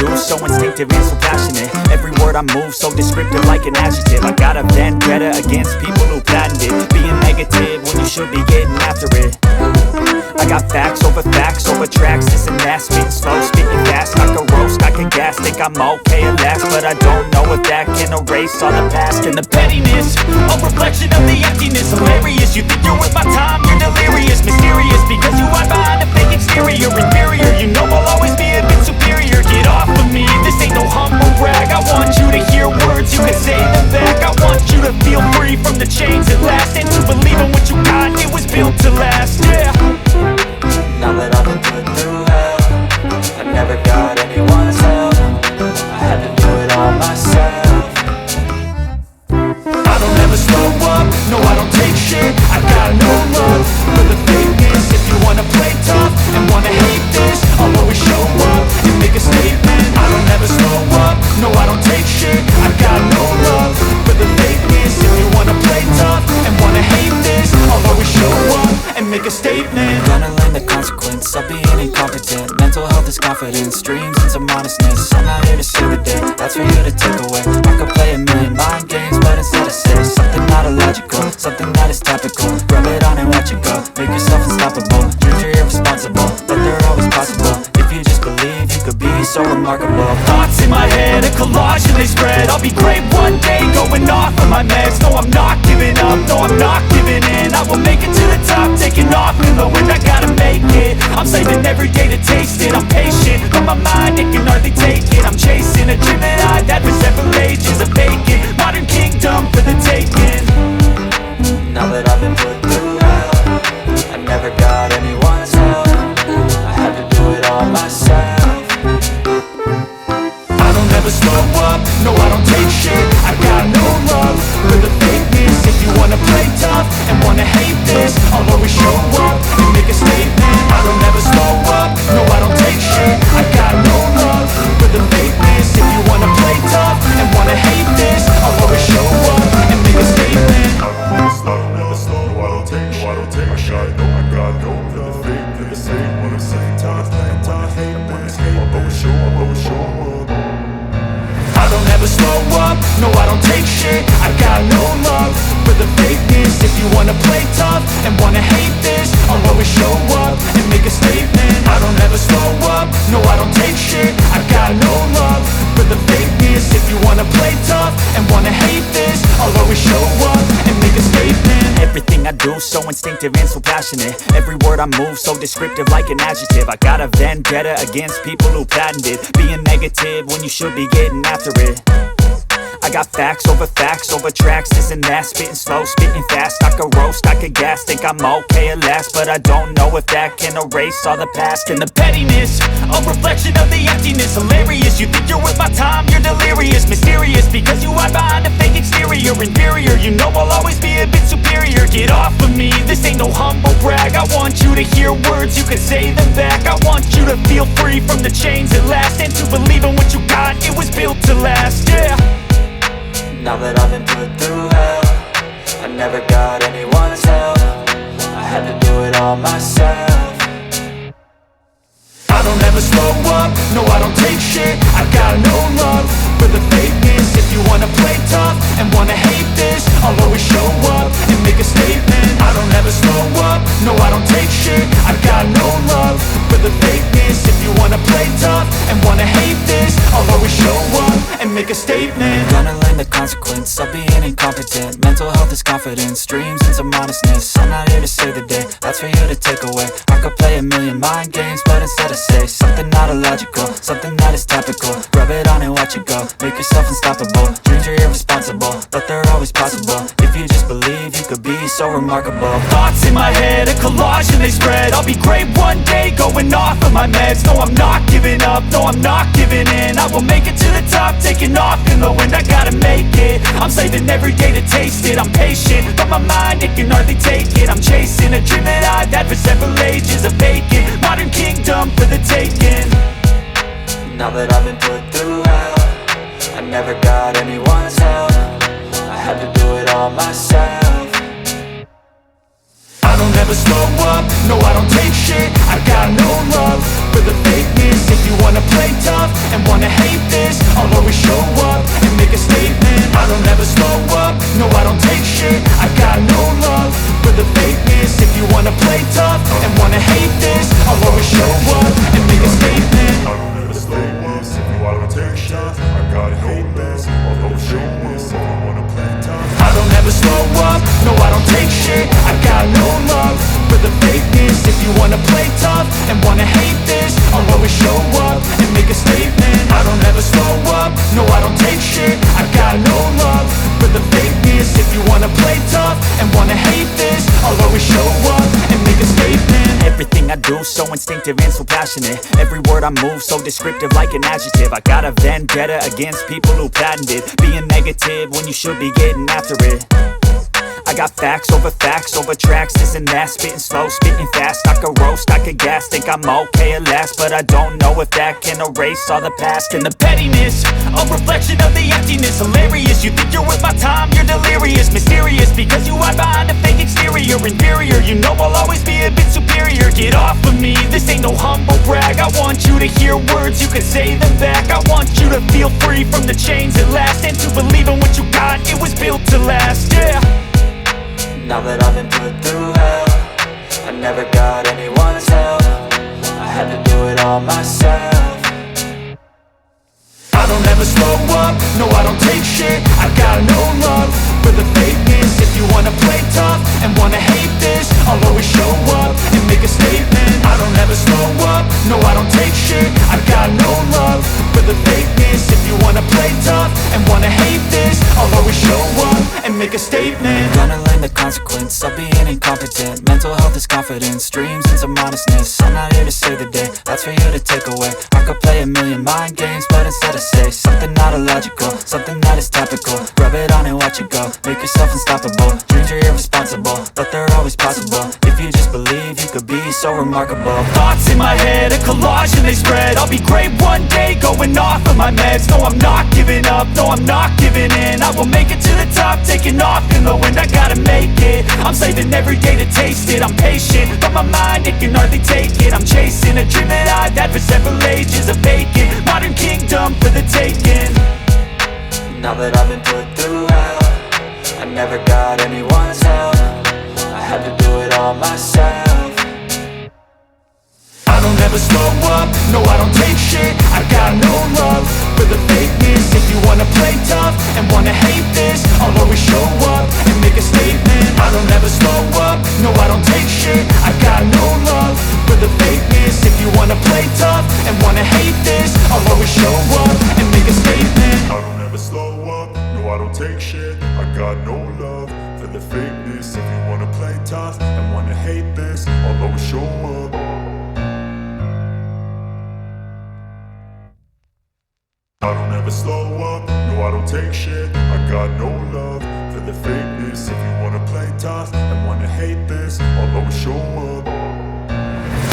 do, so instinctive and so passionate. Every word I move, so descriptive like an adjective. I got a vendetta against people who patented being negative when you should be getting after it. I got facts over tracks, this and that. Spitting slow, speaking fast, like a roast, I can gas. Think I'm okay at last, but I don't know if that can erase all the past. And the pettiness, a reflection of the emptiness. Hilarious, you think you're worth my time, you're delirious. Mysterious, because you hide behind a fake exterior. Inferior, you know I'll always be a bit superior. Get off of me, this ain't no humble brag. I want you to hear words, you can say them back. I want you to feel free from the chains at last, and to believe in what you got, it was built to last, yeah. Now that I've been put through hell, I never got anyone's help. I had to do it all myself. I don't ever slow up, no I don't take shit. I got no love for the fakeness. If you wanna play tough and wanna hate this, I'll always show up and make a statement. I don't ever slow up, no I don't take shit. I got no love for the fakeness. If you wanna play tough and wanna hate this, I'll always show up and make a statement. Gonna learn the consequence of being incompetent. Mental health is confidence, dreams and some honestness. I'm not here to save the day, that's for you to take away. I could play a million mind games, but instead I say something not illogical, something that is topical. Rub it on and watch it go, make yourself unstoppable. Dreams are irresponsible, but they're always possible. If you just believe, you could be so remarkable. Thoughts in my head, a collage and they spread. I'll be great one day, going off of my meds. No, I'm not giving up, no, I'm not giving in. I will make it to the top, taking off in the wind. I gotta make it, I'm saving every day to taste it. I'm patient, but my mind, it can hardly take it. I'm chasing a dream that I've had for several ages. A vacant, modern kingdom for the taking. Now that I've been put through hell, I never got anyone's help. I had to do it all myself. I don't ever slow up, no I don't take shit. I got no love for the fakeness. If you wanna play tough and wanna hate this, I'll always show up and make a statement. I don't ever slow up, no I don't take shit. I got no love for the fakeness. If you wanna play tough and wanna hate this, I'll always show up and make a statement. I never slow, no I don't take I got no for the fake, for the same. When I'm saying time, hate, I'll always show up. I don't ever slow up, no I don't take shit. I got no love for the fakeness. If you wanna play tough and wanna hate this, I'll always show up and make a statement. I don't ever slow up, no I don't take shit. I got no love for the fakeness. If you wanna play tough and wanna hate this, I'll always show up and make a statement. Everything I do, so instinctive and so passionate. Every word I move, so descriptive like an adjective. I got a vendetta against people who patented being negative when you should be getting after it. I got facts over tracks, this and that. Spitting slow, speaking fast, like a roast, I could gas. Think I'm okay at last, but I don't know if that can erase all the past. And the pettiness, a reflection of the emptiness. Hilarious, you think you're worth my time, you're delirious. Mysterious, because you hide behind a fake exterior. Inferior, you know I'll always be a bit superior. Get off of me, this ain't no humble brag. I want you to hear words, you can say them back. I want you to feel free from the chains at last, and to believe in what you got, it was built to last, yeah. Now that I've been put through hell, I never got anyone's help. I had to do it all myself. I don't ever slow up, no I don't take shit. I got no love for the fakeness. If you wanna play tough and wanna hate this, I'll always show up and make a statement. I don't ever slow up, no I don't take shit. I got no love for the fakeness. If you wanna play tough and wanna hate this, I'll always show up and make a statement. Gonna learn the consequence of being incompetent. Mental health is confidence, dreams and some honestness. I'm not here to save the day, that's for you to take away. I could play a million mind games, but instead I say something not illogical, something that is topical. Rub it on and watch it go, make yourself unstoppable. Dreams are irresponsible, but they're always possible. If you just believe, you could be so remarkable. Thoughts in my head, a collage and they spread. I'll be great one day, going off of my meds. No, I'm not giving up, no, I'm not giving in. I will make it to the top, taking off in the wind. I gotta make it, I'm saving every day to taste it. I'm patient, but my mind, it can hardly take it. I'm chasing a dream that I've had for several ages. A vacant, modern kingdom for the taking. Now that I've been put through hell, I never got anyone's help. I had to do it all myself. I don't ever slow up, no I don't take shit. I got no love for the fakeness. If you wanna play tough and wanna do, so instinctive and so passionate. Every word I move, so descriptive like an adjective. I got a vendetta against people who patented being negative when you should be getting after it. I got facts over tracks, this and that. Spitting slow, spitting fast, I could roast, I could gas. Think I'm okay at last, but I don't know if that can erase all the past. And the pettiness, a reflection of the emptiness. Hilarious, you think you're worth my time, you're delirious. Mysterious, because you hide behind a fake exterior. Inferior, you know I'll always be a bit superior. Get off of me, this ain't no humble brag. I want you to hear words, you can say them back. I want you to feel free from the chains at last, and to believe in what you got, it was built to last, yeah. Now that I've been put through hell, I never got anyone's help. I had to do it all myself. I don't ever slow up, no I don't take shit. I got no love for the fakeness. If you wanna play tough and wanna hate this, I'll always show up and make a statement. I don't ever slow up, no I don't take shit. I got no love for the fakeness. If you wanna play tough and wanna hate this, I'll always show up and make a statement. Gonna learn the consequence of being incompetent. Mental health is confidence, dreams and some honestness. I'm not here to save the day, that's for you to take away. I could play a million mind games, but instead I say something not illogical, something that is topical. Rub it on and watch it go, make yourself unstoppable. Dreams are irresponsible, but they're always possible. If you just believe, you could be so remarkable. Thoughts in my head, a collage and they spread. I'll be great one day, going off of my meds. No, I'm not giving up, no, I'm not giving in. I will make it to the top, taking off in the wind. I gotta make it, I'm saving every day to taste it. I'm patient, but my mind, it can hardly take it. I'm chasing a dream that I've had for several ages. A vacant, modern kingdom for the taking. Now that I've been put through hell, I never got anyone's help. I had to do it all myself. I don't ever slow up, no I don't take shit. I got no love for the fakeness. If you wanna play tough and wanna hate this, I'll always show up and make a statement. I don't ever slow up, no I don't take shit. I got no love for the fakeness. If you wanna play tough and wanna hate this, I'll always show up and make a statement. I don't ever slow up, no I don't take shit. I got no love for the fakeness. If you wanna play tough and wanna hate this, I'll always show up. I don't ever slow up, no I don't take shit. I got no love for the fakeness. If you wanna play tough and wanna hate this, I'll always show up.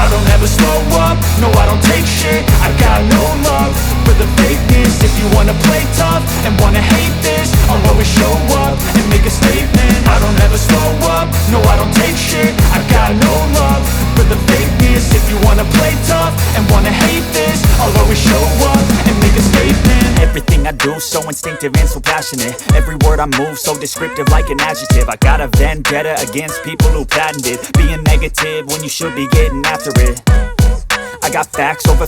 I don't ever slow up, no I don't take shit. I got no love for the fakeness. If you wanna play tough and wanna hate this, I'll always show up and make a statement. I don't ever slow up, no I don't take shit. I got no love for the fakeness. If you wanna play tough and wanna hate this, I'll always show up and make a statement. Everything I do, so instinctive and so passionate. Every word I move, so descriptive like an adjective. I got a vendetta against people who patented being negative when you should be getting after it. I got facts over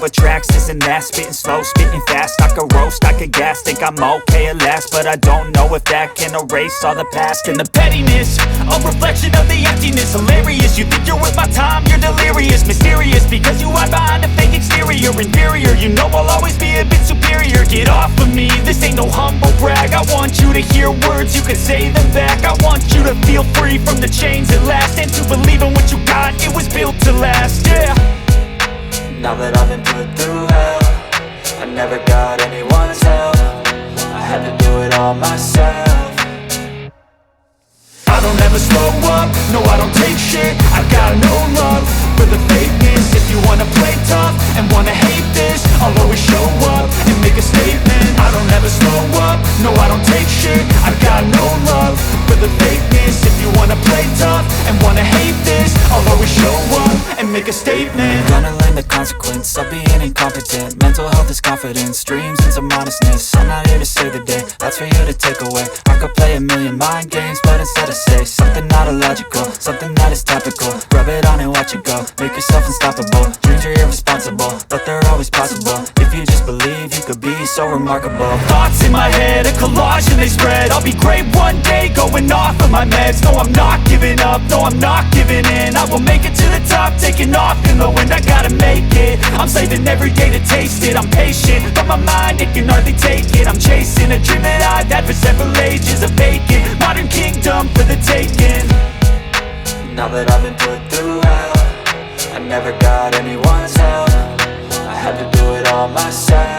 tracks, this and that. Spitting slow, spitting fast, I could roast, I could gas. Think I'm okay at last, but I don't know if that can erase all the past. And the pettiness, a reflection of the emptiness. Hilarious, you think you're worth my time, you're delirious. Mysterious, because you hide behind a fake exterior. Inferior, you know I'll always be a bit superior. Get off of me, this ain't no humble brag. I want you to hear words, you can say them back. I want you to feel free from the chains at last, and to believe in what you got, it was built to last, yeah. Now that I've been put through hell, I never got anyone's help. I had to do it all myself. I don't ever slow up, no I don't take shit. I got no love for the fakeness. If you wanna play tough and wanna hate this, I'll always show up and make a statement. I don't ever slow up, no I don't take shit. I got no love for the fakeness. If you wanna play tough and wanna hate this, I'll always show up and make a statement. Gonna learn the consequence of being incompetent. Mental health is confidence, dreams and some honestness. I'm not here to save the day, that's for you to take away. I could play a million mind games, but instead I say something not illogical, something that is topical. Rub it on and watch it go, make yourself unstoppable. Dreams are irresponsible, but they're always possible. If you just believe, you could be so remarkable. Thoughts in my head, a collage and they spread. I'll be great one day, going off of my meds. No, I'm not giving up, no, I'm not giving in. I will make it to the top, taking off in the wind. I gotta make it, I'm saving every day to taste it. I'm patient, but my mind, it can hardly take it. I'm chasing a dream that I've had for several ages. A vacant, modern kingdom for the taking. Now that I've been put through hell, I never got anyone's help. I had to do it all myself.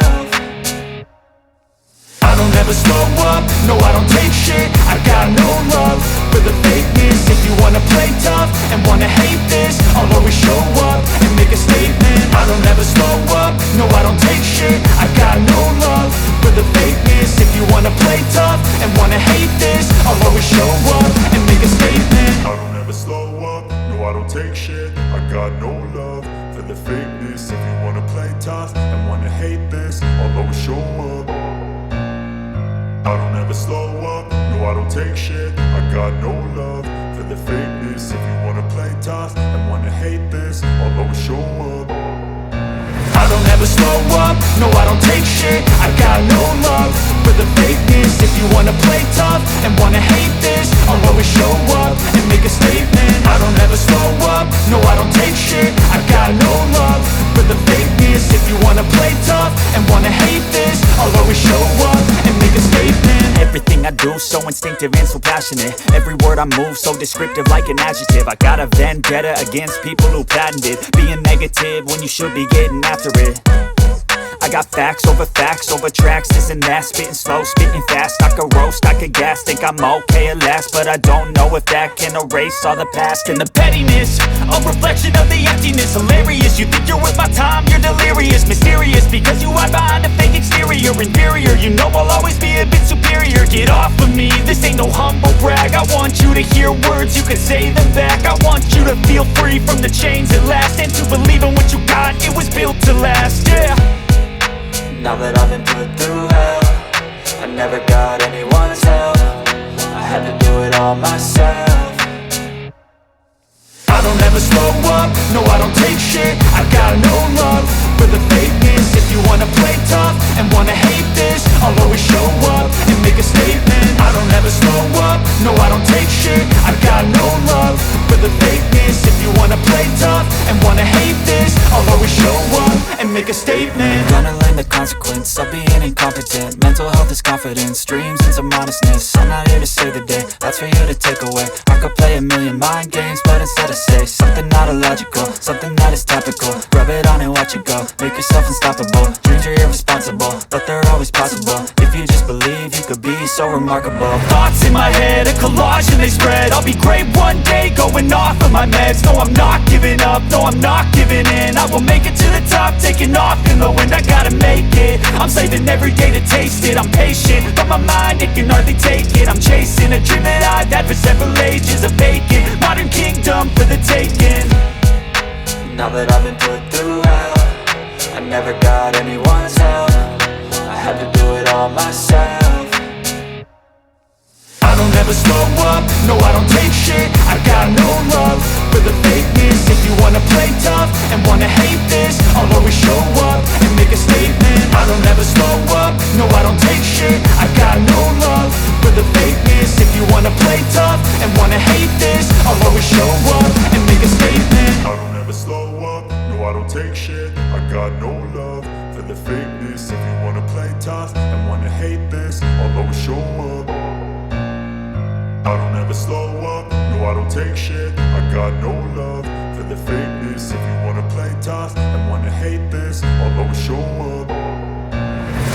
I don't ever slow up, no I don't take shit. I got no love for the fakeness. If you wanna play tough and wanna hate this, I'll always show up and make a statement. I don't ever slow up, no I don't take shit. I got no love for the fakeness. If you wanna play tough and wanna hate this, I'll always show up and make a statement. I don't ever slow up, no I don't take shit. I got no love for the fakeness. If you wanna play tough and wanna hate this, I'll always show up. I don't ever slow up, no I don't take shit. I got no love for the fakeness. If you wanna play tough and wanna hate this, I'll always show up. I don't ever slow up, no I don't take shit. I got no love for the fakeness. If you wanna play tough and wanna hate this, I'll always show up and make a statement. I don't ever slow up, no I don't take shit. I got no love for the fakeness. If you wanna play tough and wanna hate this, I'll always show up and make a statement. Everything I do so instinctive and so passionate. Every word I move so descriptive like an adjective. I got a vendetta against people who patented being negative when you should be getting after it. I got facts over tracks, this and that. Spitting slow, spitting fast. I could roast, I could gas. Think I'm okay at last, but I don't know if that can erase all the past. And the pettiness, a reflection of the emptiness. Hilarious, you think you're worth my time, you're delirious. Mysterious, because you hide behind a fake exterior. Inferior, you know I'll always be a bit superior. Get off of me, this ain't no humble brag. I want you to hear words, you can say them back. I want you to feel free from the chains at last, and to believe in what you got, it was built to last, yeah. Now that I've been put through hell, I never got anyone's help. I had to do it all myself. I don't ever slow up, no I don't take shit. I got no love for the fakeness. If you wanna play tough and wanna hate this, I'll always show up and make a statement. I don't ever slow up, no I don't take shit. I got no love for the fakeness. If you wanna play tough and wanna hate this, I'll always show up and make a statement. Gonna learn the consequence of being incompetent. Mental health is confidence, dreams into modestness. I'm not here to save the day, that's for you to take away. I could play a million mind games, but instead I say something not illogical, something that is topical. Rub it on and watch it go, make yourself unstoppable. Dreams are irresponsible, but they're always possible. If you just believe, you could be so remarkable. Thoughts in my head, a collage and they spread. I'll be great one day, going off of my meds. No, I'm not giving up, no, I'm not giving in. I will make it to the top, taking off in the wind. I gotta make it, I'm saving every day to taste it. I'm patient, but my mind, it can hardly take it. I'm chasing a dream that I've had for several ages. A vacant, modern kingdom for the taking. Now that I've been put through hell, I never got anyone's help. I had to do it all myself. I don't ever slow up, no I don't take shit. I got no love for the fakeness. If you wanna play tough and wanna hate this, I'll always show up and make a statement. I don't ever slow up, no I don't take shit. I got no love for the fakeness. If you wanna play tough and wanna hate this, I'll always show up and make a statement. I don't ever slow up, no I don't take shit. I got no love for the fakeness. If you wanna play tough and wanna hate this, I'll always show up. I don't ever slow up, no I don't take shit. I got no love for the fakeness. If you wanna play tough and wanna hate this, I'll always show up.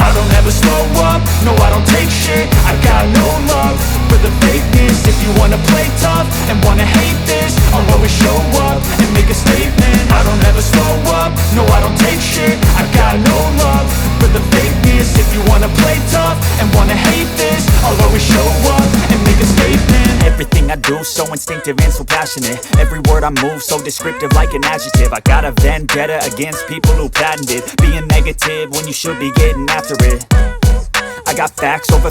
I don't ever slow up, no I don't take shit. I got no love for the fakeness. If you wanna play tough and wanna hate this, I'll always show up and make a statement. I don't ever slow up, no I don't take shit. I got no love for the fakeness. If you wanna play tough and wanna hate this, I'll always show up and make a statement. Everything I do so instinctive and so passionate. Every word I move so descriptive like an adjective. I got a vendetta against people who patented being negative when you should be getting after it. I got facts over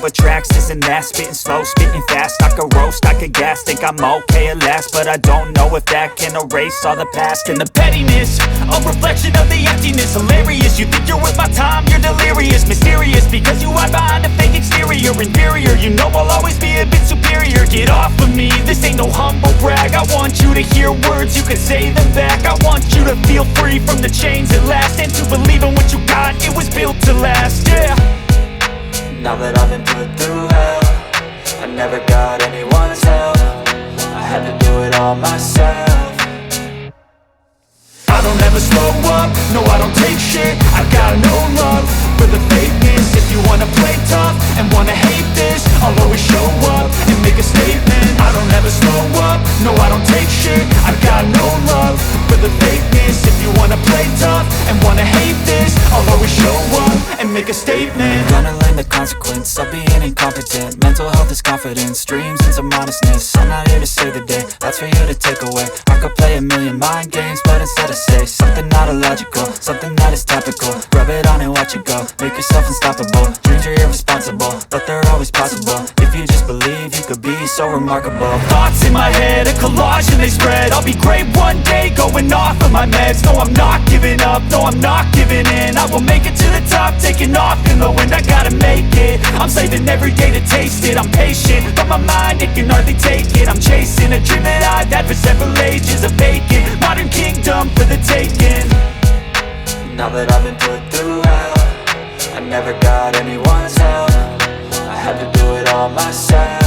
tracks, this and that. Spitting slow, spitting fast. I could roast, I could gas. Think I'm okay at last, but I don't know if that can erase all the past. And the pettiness, a reflection of the emptiness. Hilarious, you think you're worth my time, you're delirious. Mysterious, because you hide behind a fake exterior. Inferior, you know I'll always be a bit superior. Get off of me, this ain't no humble brag. I want you to hear words, you can say them back. I want you to feel free from the chains at last, and to believe in what you got, it was built to last, yeah. Now that I've been put through hell, I never got anyone's help. I had to do it all myself. no I don't take shit. I got no love for the fakeness. If you wanna play tough and wanna hate this, I'll always show up and make a statement. I don't ever slow up, no I don't take shit. I got no love for the fakeness. If you wanna play tough and wanna hate this, I'll always show up and make a statement. Gonna learn the consequence of being incompetent. Mental health is confidence, dreams into modestness. I'm not here to save the day, that's for you to take away. I could play a million mind games, but instead I say something not illogical, something that is topical. Rub it on and watch it go, make yourself unstoppable. Dreams are irresponsible, but they're always possible. If you just believe, you could be so remarkable. Thoughts in my head, a collage and they spread. I'll be great one day, going off of my meds. No, I'm not giving up, no, I'm not giving in. I will make it to the top, taking off in the wind. I gotta make it, I'm saving every day to taste it. I'm patient, but my mind, it can hardly take it. I'm chasing a dream that I've had for several ages. A vacant, modern kingdom for the taking. Now that I've been put through hell, I never got anyone's help. I had to do it all myself.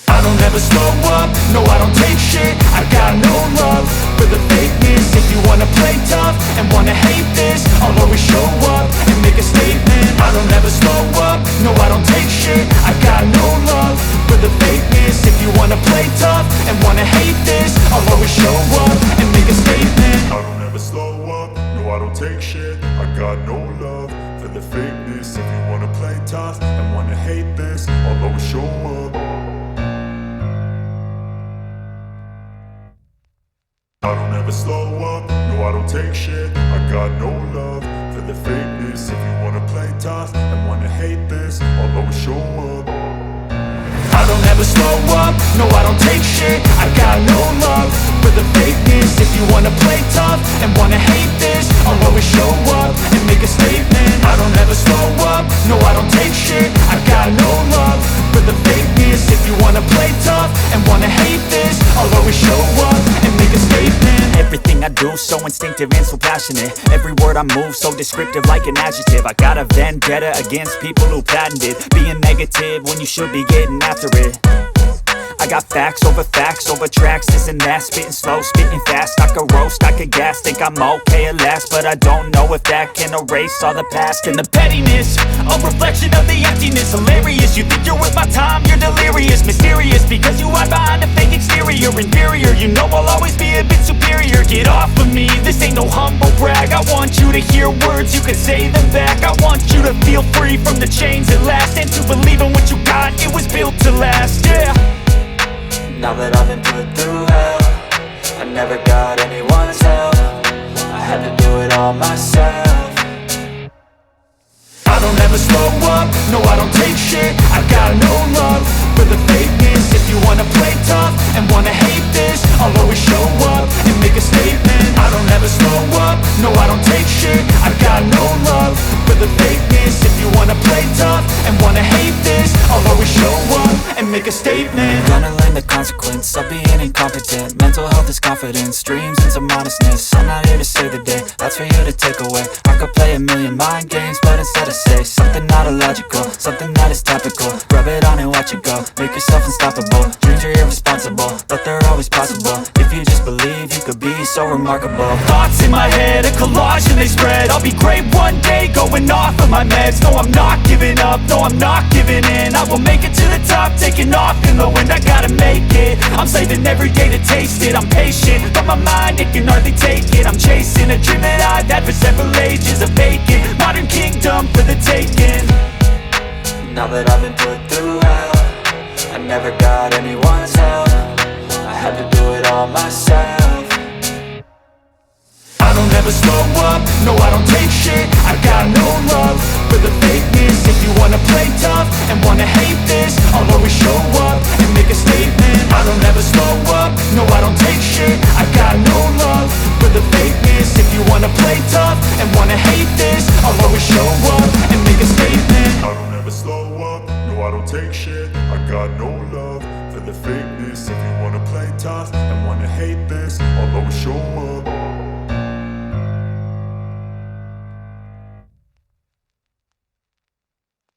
I don't ever slow up, no I don't take shit. I got no love for the fakeness. If you wanna play tough and wanna hate this, I'll always show up and make a statement. I don't ever slow up, no I don't take shit. I got no love for the fakeness. If you wanna play tough and wanna hate this, I'll always show up and make a statement. I don't ever slow up, no I don't take shit. I got no love for the fakeness. If you wanna play tough and wanna hate this, I'll always show up. I don't ever slow up, no I don't take shit. I got no love for the fakeness. If you wanna play tough and wanna hate this, I'll always show up. I don't ever slow up, no I don't take shit. I got no love for the fakeness. If you wanna play tough and wanna hate this, I'll always show up and make a statement. I don't ever slow up, no I don't take shit. I got no love for the fakeness. If you wanna play tough and wanna hate this, I'll always show up and make a statement. Everything I do so instinctive and so passionate. Every word I move so descriptive like an adjective. I got a vendetta against people who patented being negative when you should be getting after it. I got facts over tracks, this and that. Spitting slow, spitting fast. I could roast, I could gas. Think I'm okay at last, but I don't know if that can erase all the past. And the pettiness, a reflection of the emptiness. Hilarious, you think you're worth my time, you're delirious. Mysterious, because you hide behind a fake exterior. Inferior, you know I'll always be a bit superior. Get off of me, this ain't no humble brag. I want you to hear words, you can say them back. I want you to feel free from the chains at last, and to believe in what you got, it was built to last, yeah. Now that I've been put through hell, I never got anyone's help. I had to do it all myself. I don't ever slow up, no I don't take shit. I got no love for the fakeness. If you wanna play tough and wanna hate this, I'll always show up and make a statement. I don't ever slow up, no I don't take shit. I got no love for the fakeness. If you wanna play tough and wanna hate this, I'll always show up and make a statement. Gonna learn the consequence of being incompetent. Mental health is confidence, dreams into modestness. I'm not here to save the day, that's for you to take away. I could play a million mind games, but instead I say something not illogical, something that is topical. Rub it on and watch it go, make yourself unstoppable. Dreams are irresponsible, but they're always possible. If you just believe, you could be so remarkable. Thoughts in my head, a collage and they spread. I'll be great one day, going off of my meds. No, I'm not giving up, no, I'm not giving in. I will make it to the top, taking off in the wind. I gotta make it, I'm saving every day to taste it. I'm patient, but my mind, it can hardly take it. I'm chasing a dream that I've had for several ages. A vacant, modern kingdom for the taking. Now that I've been put through hell, I never got anyone's help. I had to do it all myself. I don't ever slow up, no I don't take shit. I got no love for the fakeness. If you wanna play tough and wanna hate this, I'll always show up and make a statement. I don't ever slow up, no I don't take shit. I got no love for the fakeness. If you wanna play tough